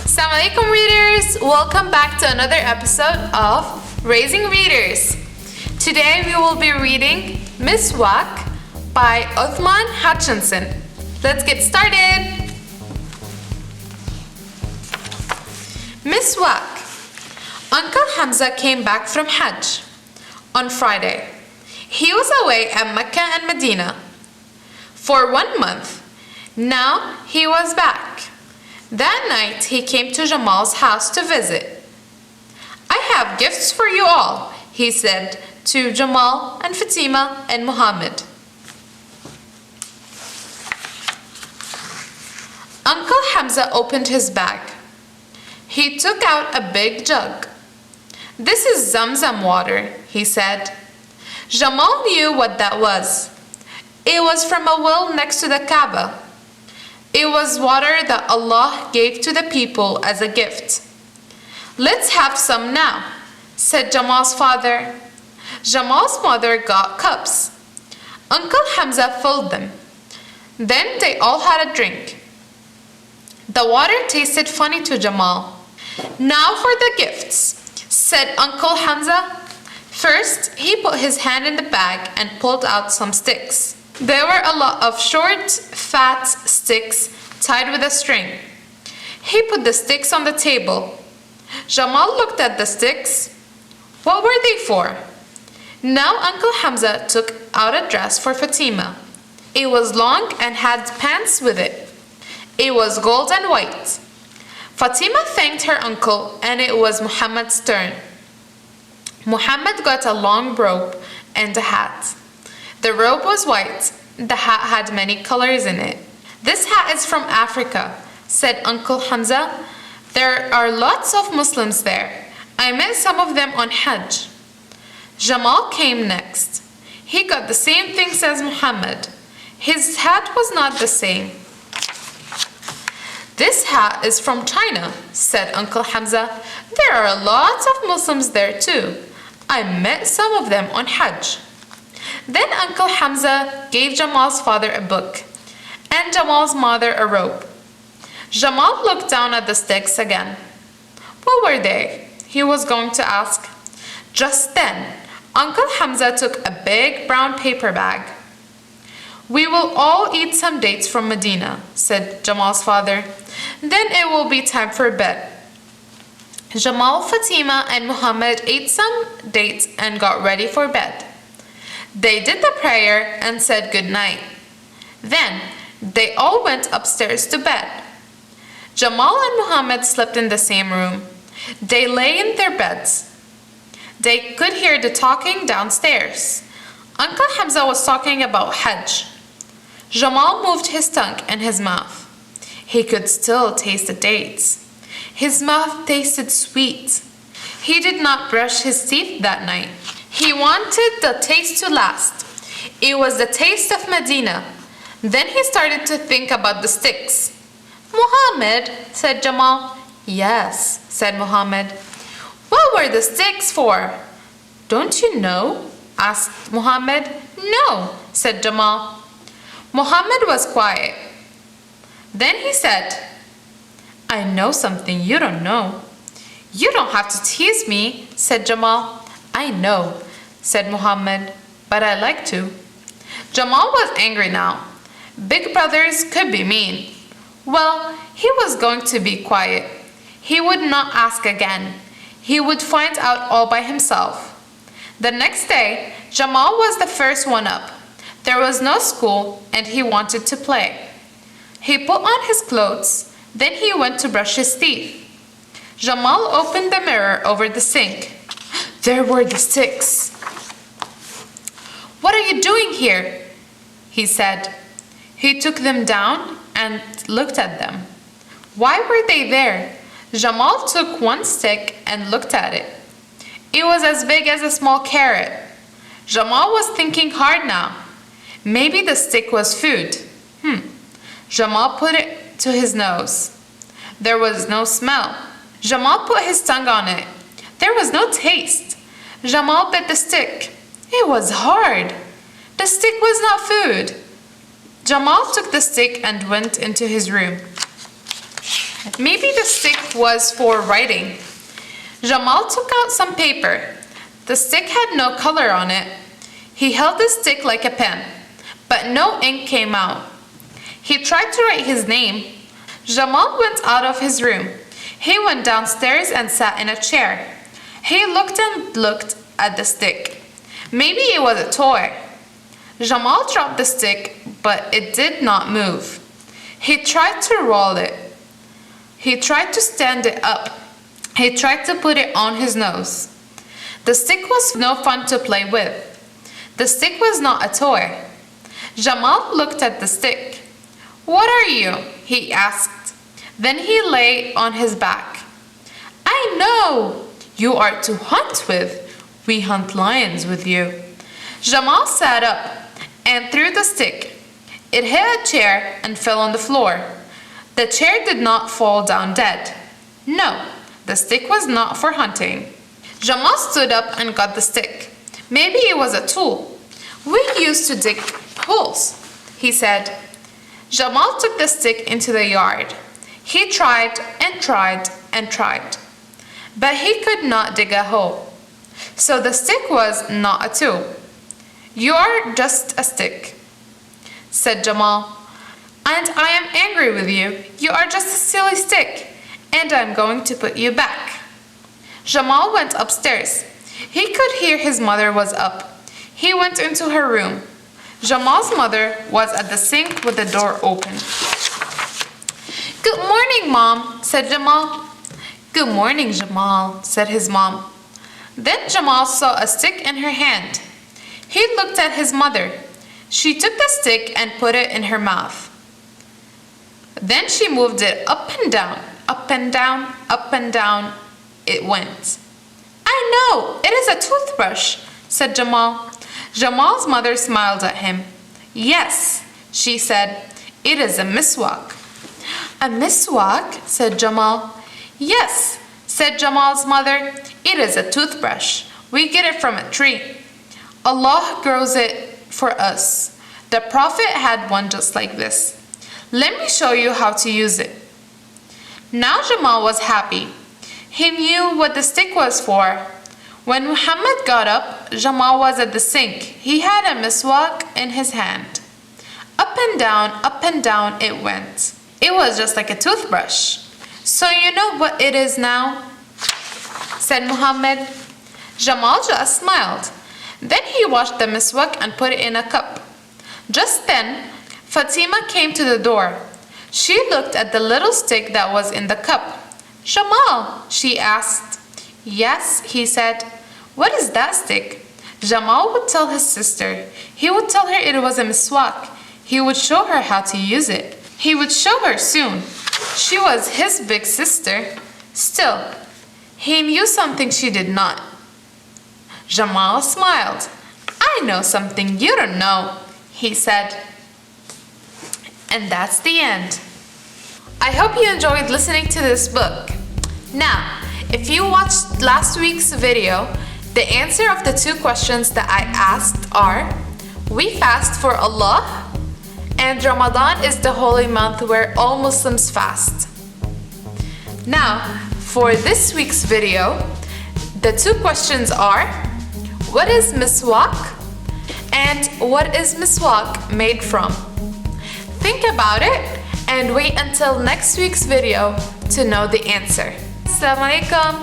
Assalamu alaikum readers! Welcome back to another episode of Raising Readers. Today we will be reading Miswak by Uthman Hutchinson. Let's get started! Miswak. Uncle Hamza came back from Hajj on Friday. He was away at Mecca and Medina for 1 month. Now he was back. That night he came to Jamal's house to visit. "I have gifts for you all," he said to Jamal and Fatima and Muhammad. Uncle Hamza opened his bag. He took out a big jug. "This is Zamzam water," he said. Jamal knew what that was. It was from a well next to the Kaaba. It was water that Allah gave to the people as a gift. "Let's have some now," said Jamal's father. Jamal's mother got cups. Uncle Hamza filled them. Then they all had a drink. The water tasted funny to Jamal. "Now for the gifts," said Uncle Hamza. First, he put his hand in the bag and pulled out some sticks. There were a lot of short, fat sticks tied with a string. He put the sticks on the table. Jamal looked at the sticks. What were they for? Now Uncle Hamza took out a dress for Fatima. It was long and had pants with it. It was gold and white. Fatima thanked her uncle, and it was Muhammad's turn. Muhammad got a long robe and a hat. The robe was white. The hat had many colors in it. "This hat is from Africa," said Uncle Hamza. "There are lots of Muslims there. I met some of them on Hajj." Jamal came next. He got the same things as Muhammad. His hat was not the same. "This hat is from China," said Uncle Hamza. "There are lots of Muslims there too. I met some of them on Hajj." Then Uncle Hamza gave Jamal's father a book and Jamal's mother a robe. Jamal looked down at the sticks again. What were they? He was going to ask. Just then, Uncle Hamza took a big brown paper bag. "We will all eat some dates from Medina," said Jamal's father. "Then it will be time for bed." Jamal, Fatima, and Muhammad ate some dates and got ready for bed. They did the prayer and said good night. Then they all went upstairs to bed. Jamal and Muhammad slept in the same room. They lay in their beds. They could hear the talking downstairs. Uncle Hamza was talking about Hajj. Jamal moved his tongue in his mouth. He could still taste the dates. His mouth tasted sweet. He did not brush his teeth that night. He wanted the taste to last. It was the taste of Medina. Then he started to think about the sticks. "Muhammad," said Jamal. "Yes," said Muhammad. "What were the sticks for?" "Don't you know?" asked Muhammad. "No," said Jamal. Muhammad was quiet. Then he said, "I know something you don't know." "You don't have to tease me," said Jamal. "I know," said Muhammad, "but I like to." Jamal was angry now. Big brothers could be mean. Well, he was going to be quiet. He would not ask again. He would find out all by himself. The next day, Jamal was the first one up. There was no school and he wanted to play. He put on his clothes. Then he went to brush his teeth. Jamal opened the mirror over the sink. There were the sticks. "What are you doing here?" he said. He took them down and looked at them. Why were they there? Jamal took one stick and looked at it. It was as big as a small carrot. Jamal was thinking hard now. Maybe the stick was food. Jamal put it to his nose. There was no smell. Jamal put his tongue on it. There was no taste. Jamal bit the stick. It was hard. The stick was not food. Jamal took the stick and went into his room. Maybe the stick was for writing. Jamal took out some paper. The stick had no color on it. He held the stick like a pen, but no ink came out. He tried to write his name. Jamal went out of his room. He went downstairs and sat in a chair. He looked and looked at the stick. Maybe it was a toy. Jamal dropped the stick, but it did not move. He tried to roll it. He tried to stand it up. He tried to put it on his nose. The stick was no fun to play with. The stick was not a toy. Jamal looked at the stick. "What are you?" he asked. Then he lay on his back. "I know! You are to hunt with. We hunt lions with you." Jamal sat up and threw the stick. It hit a chair and fell on the floor. The chair did not fall down dead. No, the stick was not for hunting. Jamal stood up and got the stick. Maybe it was a tool. "We used to dig holes," he said. Jamal took the stick into the yard. He tried and tried and tried, but he could not dig a hole. So the stick was not a tool. "You are just a stick," said Jamal, "and I am angry with you. You are just a silly stick, and I'm going to put you back." Jamal went upstairs. He could hear his mother was up. He went into her room. Jamal's mother was at the sink with the door open. "Good morning, Mom," said Jamal. "Good morning, Jamal," said his mom. Then Jamal saw a stick in her hand. He looked at his mother. She took the stick and put it in her mouth. Then she moved it up and down, up and down, up and down it went. "I know, it is a toothbrush," said Jamal. Jamal's mother smiled at him. "Yes," she said, "it is a miswak." "A miswak?" said Jamal. "Yes," said Jamal's mother, "it is a toothbrush. We get it from a tree. Allah grows it for us. The Prophet had one just like this. Let me show you how to use it." Now Jamal was happy. He knew what the stick was for. When Muhammad got up, Jamal was at the sink. He had a miswak in his hand. Up and down it went. It was just like a toothbrush. "So you know what it is now?" said Muhammad. Jamal just smiled. Then he washed the miswak and put it in a cup. Just then, Fatima came to the door. She looked at the little stick that was in the cup. "Jamal," she asked. "Yes," he said. "What is that stick?" Jamal would tell his sister. He would tell her it was a miswak. He would show her how to use it. He would show her soon. She was his big sister. Still, he knew something she did not. Jamal smiled. "I know something you don't know," he said. And that's the end. I hope you enjoyed listening to this book. Now, if you watched last week's video, the answer of the two questions that I asked are: we fast for Allah, and Ramadan is the holy month where all Muslims fast. Now, for this week's video, the two questions are: what is miswak? And what is miswak made from? Think about it and wait until next week's video to know the answer. Assalamu alaikum.